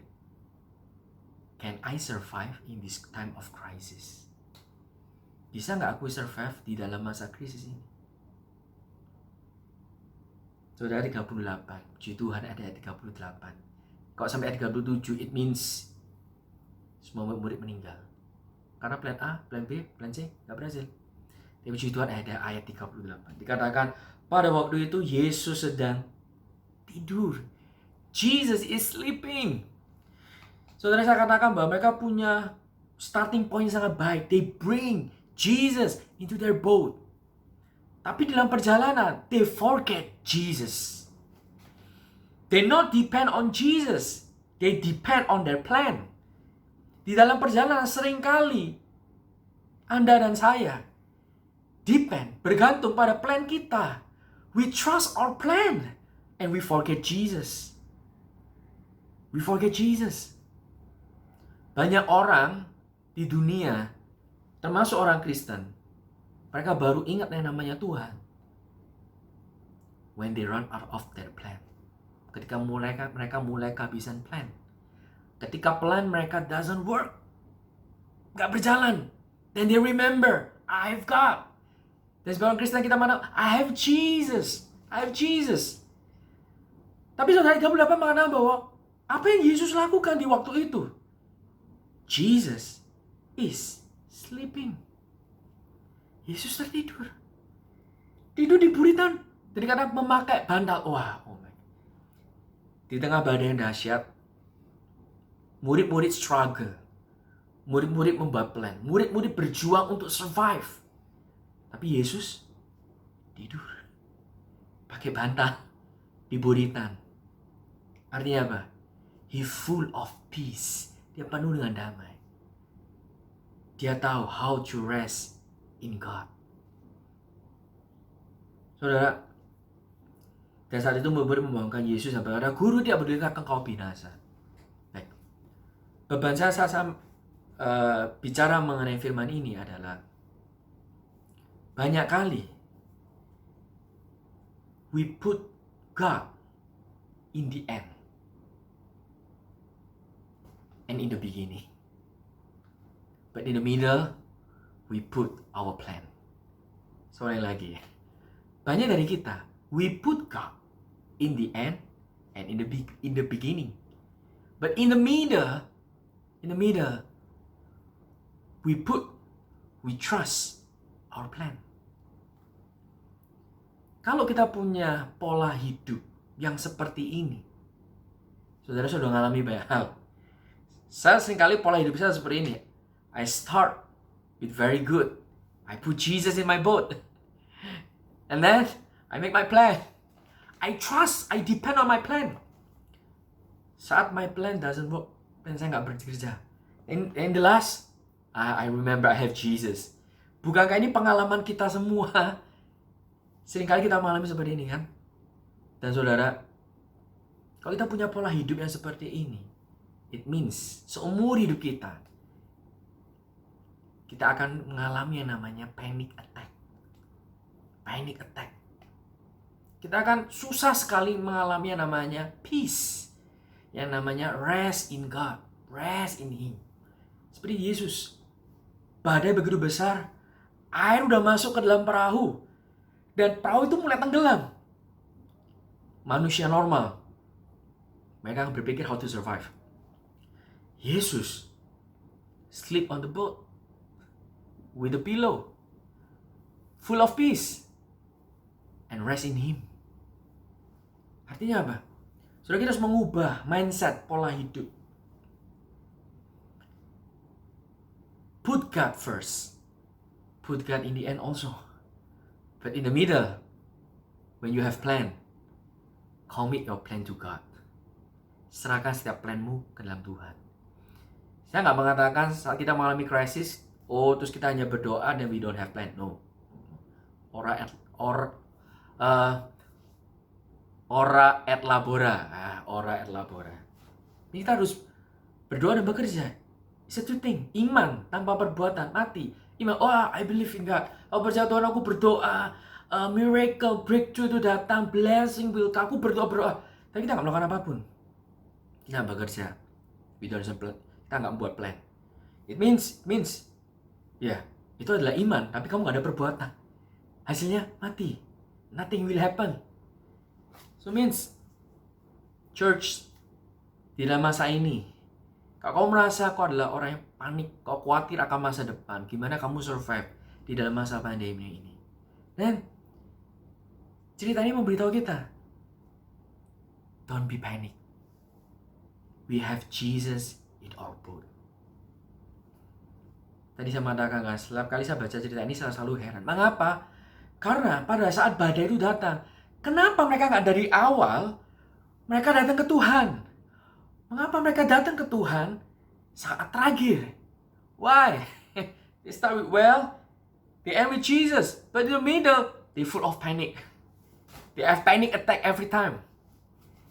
can I survive in this time of crisis? Bisa nggak aku survive di dalam masa krisis ini? Saudara 38, puji Tuhan ada ayat 38. Kalau sampai ayat 37, it means semua murid meninggal. Karena plan A, plan B, plan C nggak berhasil. Tapi puji Tuhan ada ayat 38. Dikatakan, pada waktu itu Yesus sedang tidur. Jesus is sleeping. Saudara, saya katakan bahwa mereka punya starting point sangat baik. They bring Jesus into their boat. Tapi dalam perjalanan, they forget Jesus. They not depend on Jesus. They depend on their plan. Di dalam perjalanan seringkali Anda dan saya bergantung pada plan kita. We trust our plan. And we forget Jesus. We forget Jesus. Banyak orang di dunia, termasuk orang Kristen, mereka baru ingat yang namanya Tuhan when they run out of their plan. Ketika mereka mulai kehabisan plan. Ketika plan mereka doesn't work, gak berjalan. Then they remember, I've got. Dan sebagai orang Kristen kita mana? I have Jesus. I have Jesus. Tapi saudara 38 mengatakan bahwa apa yang Yesus lakukan di waktu itu? Jesus is sleeping. Yesus tertidur. Tidur di buritan. Jadi karena memakai bantal. Di tengah badai yang dahsyat, murid-murid struggle. Murid-murid membuat plan. Murid-murid berjuang untuk survive. Tapi Yesus tidur. Pakai bantal di buritan. Artinya apa? He full of peace. Dia penuh dengan damai. Dia tahu how to rest in God. Saudara, dan saat itu murid membangunkan Yesus sampai berkata, Guru, tidak berdiri engkau binasa. Baik. Beban saya bicara mengenai firman ini adalah banyak kali we put God in the end and in the beginning. But in the middle, we put our plan. Soalnya lagi, banyak dari kita, we put God in the end and in the beginning. But in the middle, we trust our plan. Kalau kita punya pola hidup yang seperti ini, saudara sudah mengalami banyak hal. Saya seringkali pola hidup saya seperti ini. I start with very good. I put Jesus in my boat. And then I make my plan. I trust, I depend on my plan. Saat my plan doesn't work, plan saya nggak bekerja. In the last, I remember I have Jesus. Bukankah ini pengalaman kita semua? Seringkali kita mengalami seperti ini kan? Dan saudara, kalau kita punya pola hidup yang seperti ini, it means seumur hidup kita akan mengalami yang namanya panic attack. Panic attack. Kita akan susah sekali mengalami yang namanya peace. Yang namanya rest in God. Rest in Him. Seperti Yesus. Badai begitu besar. Air udah masuk ke dalam perahu. Dan perahu itu mulai tenggelam. Manusia normal, mereka berpikir how to survive. Yesus sleep on the boat with a pillow, full of peace, and rest in Him. Artinya apa? Saudara, kita harus mengubah mindset, pola hidup. Put God first. Put God in the end also. But in the middle, when you have plan, commit your plan to God. Serahkan setiap planmu ke dalam Tuhan. Saya nggak mengatakan saat kita mengalami krisis, terus kita hanya berdoa dan we don't have plan. No. Ora et labora. Ora et labora. Ini kita harus berdoa dan bekerja. It's a two thing. Iman tanpa perbuatan mati. Iman, I believe in God. Percaya Tuhan, aku berdoa. Miracle, breakthrough itu datang. Blessing will come. Aku berdoa. Tapi kita nggak melakukan apapun. Kita nggak bekerja. We don't have plan. Kita nggak buat plan. It means, ya, itu adalah iman. Tapi kamu nggak ada perbuatan. Hasilnya mati. Nothing will happen. So means, church, di dalam masa ini, kalau kamu merasa kau adalah orang yang panik, kau khawatir akan masa depan, gimana kamu survive di dalam masa pandemi ini? Dan cerita ini memberitahu kita, don't be panic. We have Jesus in our boat. Tadi saya mengatakan kan, setiap kali saya baca cerita ini saya selalu heran. Mengapa? Karena pada saat badai itu datang, kenapa mereka nggak dari awal mereka datang ke Tuhan? Mengapa mereka datang ke Tuhan saat terakhir? Why? They start with they end with Jesus, but in the middle they full of panic. They have panic attack every time.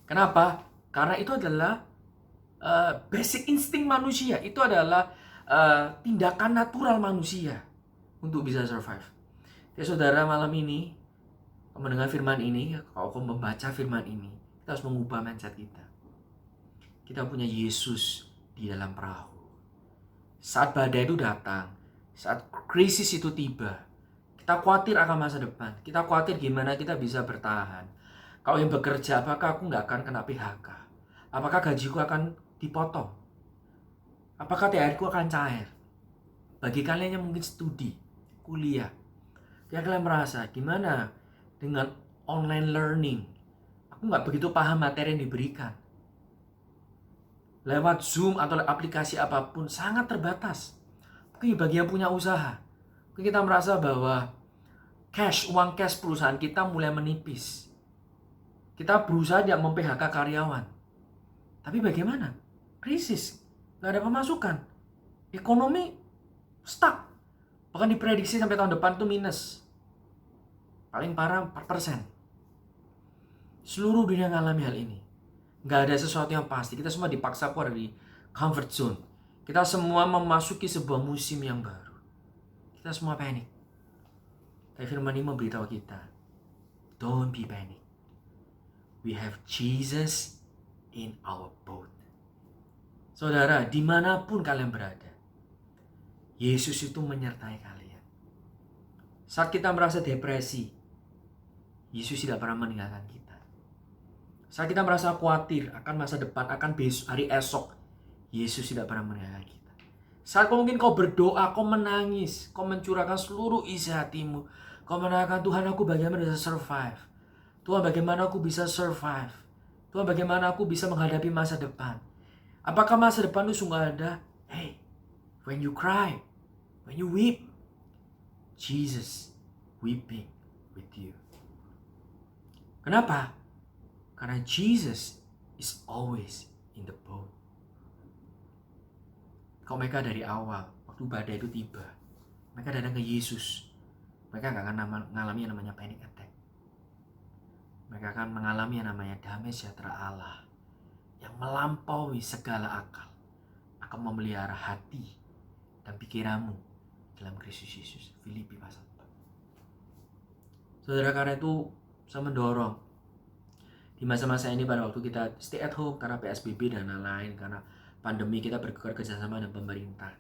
Kenapa? Karena itu adalah basic insting manusia. Itu adalah tindakan natural manusia untuk bisa survive. Ya saudara, malam ini mendengar firman ini, kalau kamu membaca firman ini, kita harus mengubah mindset kita. Kita punya Yesus di dalam perahu. Saat badai itu datang, saat krisis itu tiba, kita khawatir akan masa depan. Kita khawatir gimana kita bisa bertahan. Kalau yang bekerja, apakah aku nggak akan kena PHK? Apakah gajiku akan dipotong? Apakah THR-ku akan cair? Bagi kalian yang mungkin studi, kuliah, kalian merasa gimana dengan online learning? Aku nggak begitu paham materi yang diberikan. Lewat Zoom atau aplikasi apapun sangat terbatas. Mungkin bagi yang punya usaha, mungkin kita merasa bahwa uang cash perusahaan kita mulai menipis. Kita berusaha tidak mem-PHK karyawan. Tapi bagaimana? Krisis, nggak ada pemasukan. Ekonomi stuck. Bahkan diprediksi sampai tahun depan itu minus. Paling parah 4%. Seluruh dunia mengalami hal ini. Nggak ada sesuatu yang pasti. Kita semua dipaksa keluar dari comfort zone. Kita semua memasuki sebuah musim yang baru. Kita semua panik. Tapi firman ini memberitahu kita, don't be panic. We have Jesus in our boat. Saudara, dimanapun kalian berada, Yesus itu menyertai kalian. Saat kita merasa depresi, Yesus tidak pernah meninggalkan kita. Saat kita merasa khawatir akan masa depan, akan hari esok, Yesus tidak pernah meninggalkan kita. Saat mungkin kau berdoa, kau menangis, kau mencurahkan seluruh isi hatimu, kau menanyakan, Tuhan, aku bagaimana bisa survive? Tuhan, bagaimana aku bisa survive? Tuhan, bagaimana aku bisa menghadapi masa depan? Apakah masa depan itu sungguh ada? Hey, when you cry, when you weep, Jesus weeping with you. Kenapa? Karena Jesus is always in the boat. Kalau mereka dari awal, waktu badai itu tiba, mereka datang ke Yesus. Mereka gak akan mengalami yang namanya panic attack. Mereka akan mengalami yang namanya damai sejahtera Allah yang melampaui segala akal, akan memelihara hati dan pikiranmu dalam Kristus Yesus. Filipi pasal 4. Saudara, karena itu saya mendorong di masa-masa ini, pada waktu kita stay at home karena PSBB dan lain-lain, karena pandemi, kita bekerja sama dengan pemerintah.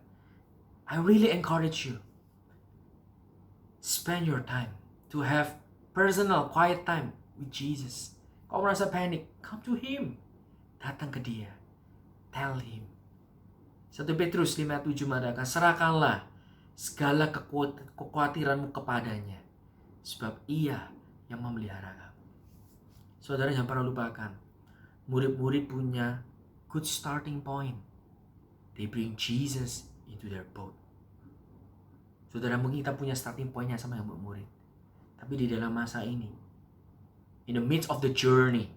I really encourage you, spend your time to have personal quiet time with Jesus. Kau merasa panik, come to Him. Datang ke Dia. Tell Him. 1 Petrus 5:7 mengatakan, serahkanlah segala kekhawatiranmu kepadanya, sebab Ia yang memelihara kamu. Saudara, jangan pernah lupakan, murid-murid punya good starting point. They bring Jesus into their boat. Saudara, mungkin kita punya starting pointnya sama yang murid. Tapi di dalam masa ini, in the midst of the journey,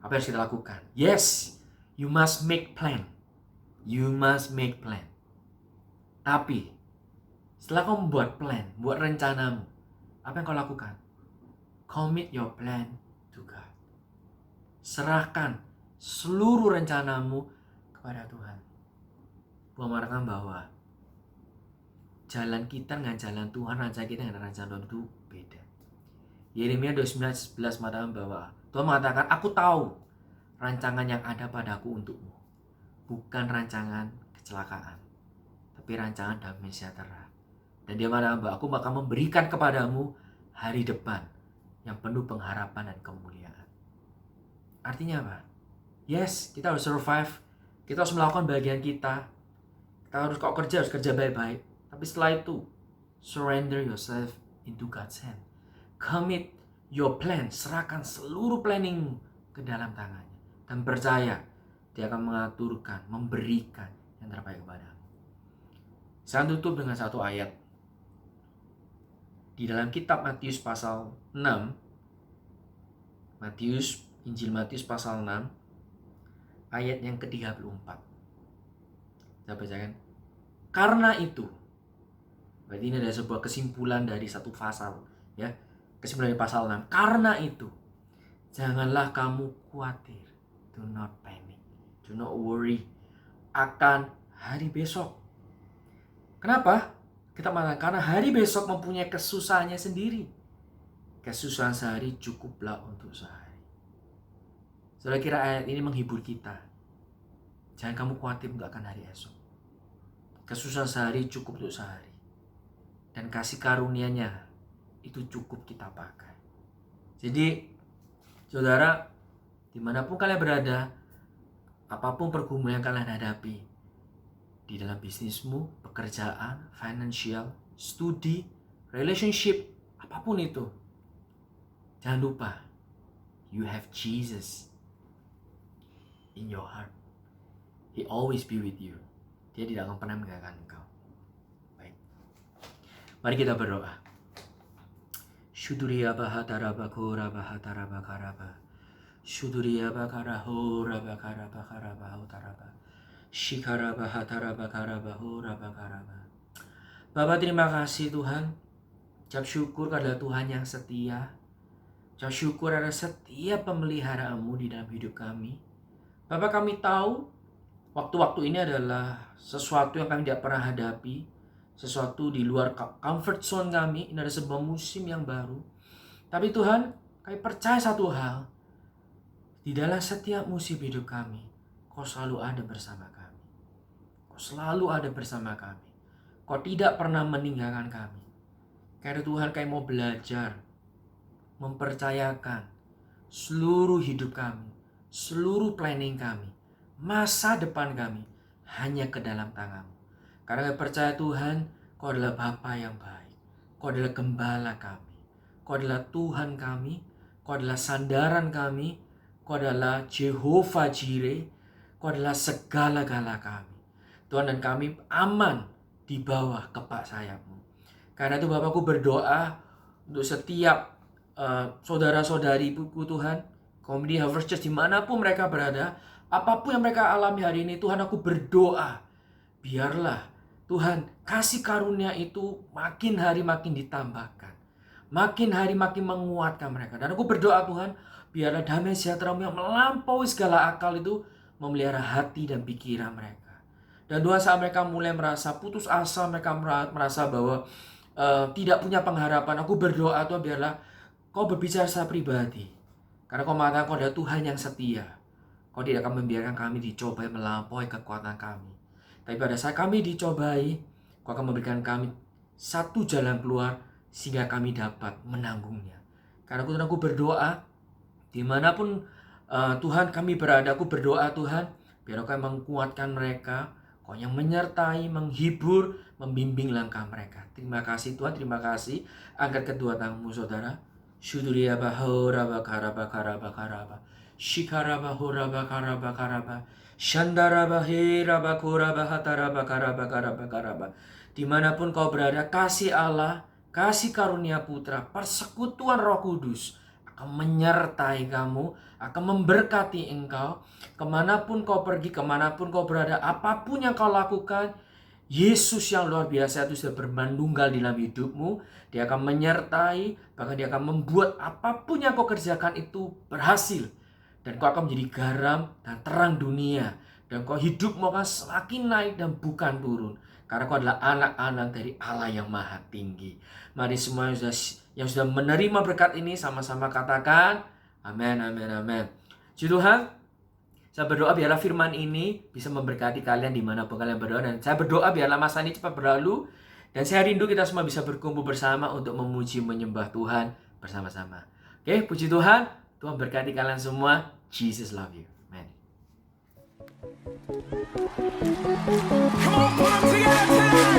apa yang harus kita lakukan? Yes, you must make plan. You must make plan. Tapi, setelah kau membuat plan, buat rencanamu, apa yang kau lakukan? Commit your plan to God. Serahkan seluruh rencanamu kepada Tuhan. Mengatakan bahwa jalan kita dengan jalan Tuhan, rencana kita dengan rencana Tuhan itu beda. Yeremia 29:11 mengatakan bahwa Tuhan mengatakan, aku tahu rancangan yang ada padaku untukmu, bukan rancangan kecelakaan, tapi rancangan damai sejahtera. Dan dia mengatakan bahwa aku bakal memberikan kepadamu hari depan yang penuh pengharapan dan kemuliaan. Artinya apa? Yes, kita harus survive. Kita harus melakukan bagian kita. Kita harus, kalau kerja, harus kerja baik-baik. Tapi setelah itu, surrender yourself into God's hand. Commit your plan. Serahkan seluruh planningmu ke dalam tangannya. Dan percaya, Dia akan mengaturkan, memberikan yang terbaik kepadamu. Saya tutup dengan satu ayat. Di dalam kitab Matius pasal 6, Injil Matius pasal 6, ayat yang ke-34. Saya bacakan. Karena itu, berarti ini ada sebuah kesimpulan dari satu pasal, ya. Kesimpulan dari pasal 6. Karena itu, janganlah kamu khawatir. Do not panic. Do not worry akan hari besok. Kenapa? Kita mengatakan karena hari besok mempunyai kesusahannya sendiri. Kesusahan sehari cukuplah untuk sehari. Saudara, kira ayat ini menghibur kita. Jangan kamu khawatir untuk akan hari esok. Kesusahan sehari cukup untuk sehari. Dan kasih karunia-Nya itu cukup kita pakai. Jadi, saudara, dimanapun kalian berada, apapun pergumulan yang kalian hadapi, di dalam bisnismu, pekerjaan, financial, studi, relationship, apapun itu, jangan lupa, you have Jesus in your heart. He always be with you. Dia tidak akan pernah meninggalkan engkau. Baik, mari kita berdoa. Syuduriya bahataraba koraba hataraba karaba. Syuduriya bakaraho raba karaba karaba utaraba. Shikaraba hataraba karaba horaba karaba. Bapa, terima kasih Tuhan. Ucap syukur kepada Tuhan yang setia. Ucap syukur atas setiap pemeliharaan-Mu di dalam hidup kami. Bapa, kami tahu waktu-waktu ini adalah sesuatu yang kami tidak pernah hadapi. Sesuatu di luar comfort zone kami. Ini adalah sebuah musim yang baru. Tapi Tuhan, kami percaya satu hal. Di dalam setiap musim hidup kami, Kau selalu ada bersama kami. Kau selalu ada bersama kami. Kau tidak pernah meninggalkan kami. Karena Tuhan, kami mau belajar, mempercayakan seluruh hidup kami, seluruh planning kami, masa depan kami, hanya ke dalam tangan-Mu. Karena kami percaya Tuhan, Kau adalah Bapa yang baik. Kau adalah gembala kami. Kau adalah Tuhan kami. Kau adalah sandaran kami. Kau adalah Jehovah Jireh. Kau adalah segala-gala kami. Tuhan, dan kami aman di bawah kepak sayap-Mu. Karena itu Bapakku berdoa untuk setiap saudara-saudariku Tuhan, Community Harvest Church dimanapun mereka berada, apapun yang mereka alami hari ini, Tuhan, aku berdoa, biarlah Tuhan, kasih karunia itu makin hari makin ditambahkan. Makin hari makin menguatkan mereka. Dan aku berdoa Tuhan, biarlah damai sejahtera-Mu yang melampaui segala akal itu memelihara hati dan pikiran mereka. Dan Tuhan, saat mereka mulai merasa putus asa, mereka merasa bahwa tidak punya pengharapan, aku berdoa Tuhan, biarlah Kau berbicara secara pribadi. Karena Kau mengatakan Kau adalah Tuhan yang setia. Kau tidak akan membiarkan kami dicobai melampaui kekuatan kami. Tapi pada saat kami dicobai, Kau akan memberikan kami satu jalan keluar sehingga kami dapat menanggungnya. Karena aku berdoa, dimanapun Tuhan kami berada, aku berdoa Tuhan, biar Kau menguatkan mereka, Kau yang menyertai, menghibur, membimbing langkah mereka. Terima kasih Tuhan, terima kasih. Angkat kedua tanganmu saudara. Syuduriya bahura bakara bakara bakara. Shikara bahura bakara bakara. Shandara bahira bakura bahatara bakara bakara bakara. Dimanapun kau berada, kasih Allah, kasih karunia putra, persekutuan Roh Kudus akan menyertai kamu, akan memberkati engkau. Kemanapun kau pergi, kemanapun kau berada, apapun yang kau lakukan, Yesus yang luar biasa itu sudah bermandunggal di dalam hidupmu. Dia akan menyertai, bahkan dia akan membuat apapun yang kau kerjakan itu berhasil. Dan kau akan menjadi garam dan terang dunia. Dan kau hidupmu akan semakin naik dan bukan turun. Karena kau adalah anak-anak dari Allah yang maha tinggi. Mari semua yang sudah menerima berkat ini sama-sama katakan amin, amin, amin. Puji Tuhan, saya berdoa biarlah firman ini bisa memberkati kalian dimanapun kalian berdoa. Dan saya berdoa biarlah masa ini cepat berlalu. Dan saya rindu kita semua bisa berkumpul bersama untuk memuji menyembah Tuhan bersama-sama. Oke, puji Tuhan. Tuhan berkati kalian semua. Jesus love you. Amen. Come on, put 'em together tonight.